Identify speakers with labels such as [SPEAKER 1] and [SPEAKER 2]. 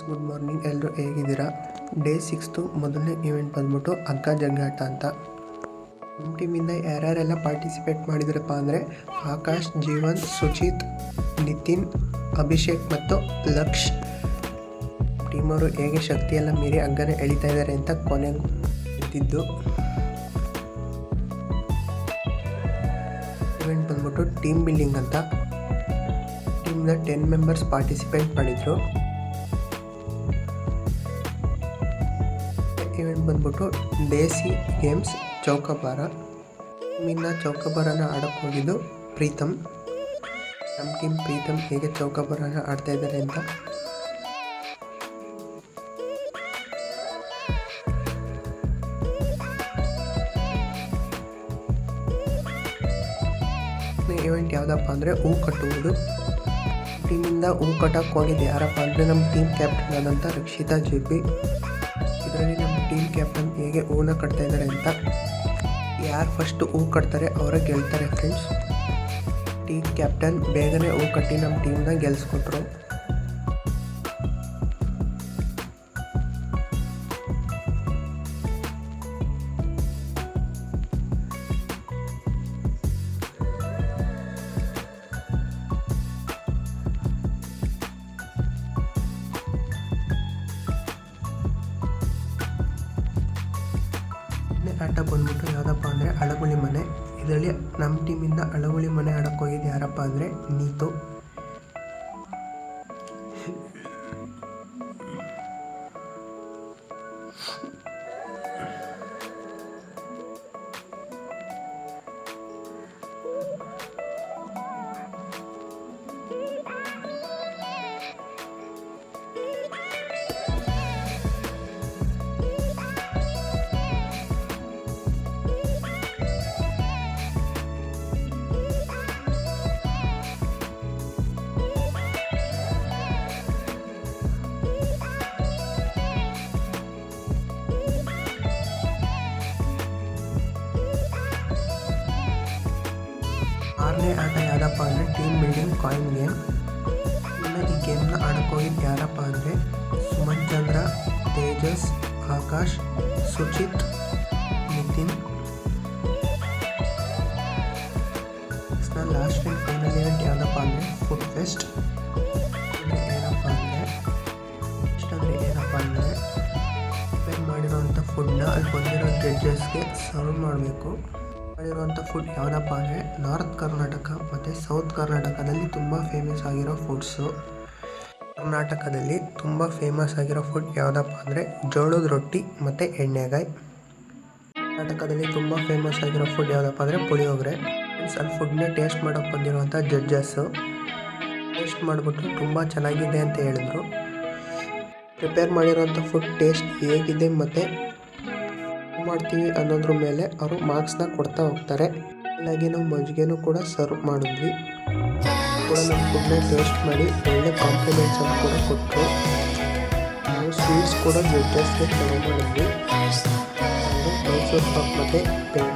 [SPEAKER 1] Good morning, ಎಲ್ಲರೂ ಹೇಗಿದ್ದೀರಾ? Day 6 ಮೊದಲನೇ ಇವೆಂಟ್ ಬಂದ್ಬಿಟ್ಟು ಹಗ್ಗ ಜಗ್ಗಾಟ ಅಂತ. ನಮ್ಮ ಟೀಮಿಂದ ಯಾರ್ಯಾರೆಲ್ಲ ಪಾರ್ಟಿಸಿಪೇಟ್ ಮಾಡಿದ್ರಪ್ಪ ಅಂದರೆ ಆಕಾಶ್, ಜೀವನ್, ಸುಚಿತ್, ನಿತಿನ್, ಅಭಿಷೇಕ್ ಮತ್ತು ಲಕ್ಷ್. ಟೀಮವರು ಹೇಗೆ ಶಕ್ತಿಯೆಲ್ಲ ಮೀರಿ ಹಗ್ಗನ ಎಳಿತಾ ಇದ್ದಾರೆ ಅಂತ ಕೊನೆಗೂ ಎದ್ದಿದ್ದು. ಇವೆಂಟ್ ಬಂದ್ಬಿಟ್ಟು ಟೀಮ್ ಬಿಲ್ಡಿಂಗ್ ಅಂತ. ಟೀಮ್ನ 10 ಮೆಂಬರ್ಸ್ ಪಾರ್ಟಿಸಿಪೇಟ್ ಮಾಡಿದರು. ಇವೆಂಟ್ ಬಂದ್ಬಿಟ್ಟು ದೇಸಿ ಗೇಮ್ಸ್ ಚೌಕಾಬಾರ. ಟೀಮಿಂದ ಚೌಕಾಬಾರನ ಆಡೋಕ್ಕೆ ಹೋಗಿದ್ದು ಪ್ರೀತಮ್. ನಮ್ಮ ಟೀಮ್ ಪ್ರೀತಮ್ ಹೇಗೆ ಚೌಕಾಬಾರನ ಆಡ್ತಾ ಇದ್ದಾರೆ ಅಂತ. ಇವೆಂಟ್ ಯಾವುದಪ್ಪ ಅಂದರೆ ಹೂ ಕಟ್ಟುವುದು. ಟೀಮಿಂದ ಹೂ ಕಟ್ಟಕ್ಕೆ ಹೋಗಿದ್ದು ಯಾರಪ್ಪ ಅಂದರೆ ನಮ್ಮ ಟೀಮ್ ಕ್ಯಾಪ್ಟನ್ ಆದಂಥ ರಕ್ಷಿತಾ JP. ಇದರಲ್ಲಿ ನಮ್ಮ ಟೀಮ್ ಕ್ಯಾಪ್ಟನ್ ಹೇಗೆ ಹೂನ ಕಟ್ತಾ ಇದ್ದಾರೆ ಅಂತ. ಯಾರು ಫಸ್ಟ್ ಹೂ ಕಟ್ತಾರೆ ಅವರೇ ಗೆಲ್ತಾರೆ ಫ್ರೆಂಡ್ಸ್. ಟೀಮ್ ಕ್ಯಾಪ್ಟನ್ ಬೇಗನೆ ಹೂ ಕಟ್ಟಿ ನಮ್ಮ ಟೀಮ್ನ ಗೆಲ್ಲಿಸ್ಕೊಟ್ರು. ಆಟ ಬಂದ್ಬಿಟ್ಟು ಯಾವುದಪ್ಪ ಅಂದರೆ ಅಳಗುಳಿ ಮನೆ. ಇದರಲ್ಲಿ ನಮ್ಮ ಟೀಮಿಂದ ಅಳಗುಳಿ ಮನೆ ಆಡಕ್ಕೆ ಹೋಗಿದ್ದು ಯಾರಪ್ಪ ಅಂದರೆ ನೀತು. ಆರನೇ ಆಟ ಯಾವುದಪ್ಪ ಅಂದರೆ ಟೀಮ್ ಬಿಲ್ಡಿಂಗ್ ಕಾಯಿನ್ ಗೇಮ್. ಇನ್ನು ಈ ಗೇಮ್ನ ಆಡಕ್ಕೆ ಹೋಗಿದ್ದು ಯಾರಪ್ಪ ಅಂದರೆ Suman Chandra, Tejas, Akash, Suchit, Nitin. Last and final event ಯಾವುದಪ್ಪ ಅಂದರೆ ಫುಡ್ ಫೆಸ್ಟ್. ಏನಪ್ಪ ಅಂದರೆ ಪ್ರಿಪೇರ್ ಮಾಡಿರೋವಂಥ ಫುಡ್ನ ಅಲ್ಲಿ ಬಂದಿರೋ ಜಡ್ಜಸ್ಗೆ ಸರ್ವ್ ಮಾಡಬೇಕು. ಮಾಡಿರುವಂಥ ಫುಡ್ ಯಾವುದಪ್ಪ ಅಂದರೆ ನಾರ್ತ್ ಕರ್ನಾಟಕ ಮತ್ತು ಸೌತ್ ಕರ್ನಾಟಕದಲ್ಲಿ ತುಂಬ ಫೇಮಸ್ ಆಗಿರೋ ಫುಡ್ಸು. ಕರ್ನಾಟಕದಲ್ಲಿ ತುಂಬ ಫೇಮಸ್ ಆಗಿರೋ ಫುಡ್ ಯಾವುದಪ್ಪ ಅಂದರೆ ಜೋಳದ ರೊಟ್ಟಿ ಮತ್ತು ಎಣ್ಣೆಗಾಯಿ. ಕರ್ನಾಟಕದಲ್ಲಿ ತುಂಬ ಫೇಮಸ್ ಆಗಿರೋ ಫುಡ್ ಯಾವುದಪ್ಪ ಅಂದರೆ ಪುಳಿಯೋಗರೆ. ಅಲ್ಲಿ ಫುಡ್ನ ಟೇಸ್ಟ್ ಮಾಡೋಕ್ಕೆ ಬಂದಿರುವಂಥ ಜಡ್ಜಸ್ಸು ಟೇಸ್ಟ್ ಮಾಡಿಬಿಟ್ಟು ತುಂಬ ಚೆನ್ನಾಗಿದೆ ಅಂತ ಹೇಳಿದ್ರು. ಪ್ರಿಪೇರ್ ಮಾಡಿರೋಂಥ ಫುಡ್ ಟೇಸ್ಟ್ ಹೇಗಿದೆ ಮತ್ತು ಮಾಡ್ತೀವಿ ಅನ್ನೋದ್ರ ಮೇಲೆ ಅವರು ಮಾರ್ಕ್ಸ್ನ ಕೊಡ್ತಾ ಹೋಗ್ತಾರೆ. ಹಾಗಾಗಿ ನಾವು ಮಜ್ಜಿಗೆನೂ ಕೂಡ ಸರ್ವ್ ಮಾಡಿದ್ವಿ. ಕೂಡ ನಮ್ಮ ಫುಡ್ನ ಟೇಸ್ಟ್ ಮಾಡಿ ಒಳ್ಳೆ ಕಾಂಪ್ಲಿಮೆಂಟ್ಸ್ ಅಂತ ಕೂಡ ಕೊಟ್ಟರು. ನಾವು ಸ್ವೀಟ್ಸ್ ಕೂಡ ಜಡ್ಜಸ್ಗೆ ಸರ್ವ್ ಮಾಡಿದ್ವಿ. ಮೈಸೂರು ಪಾಕ್ ಮತ್ತು ಪೇಡ.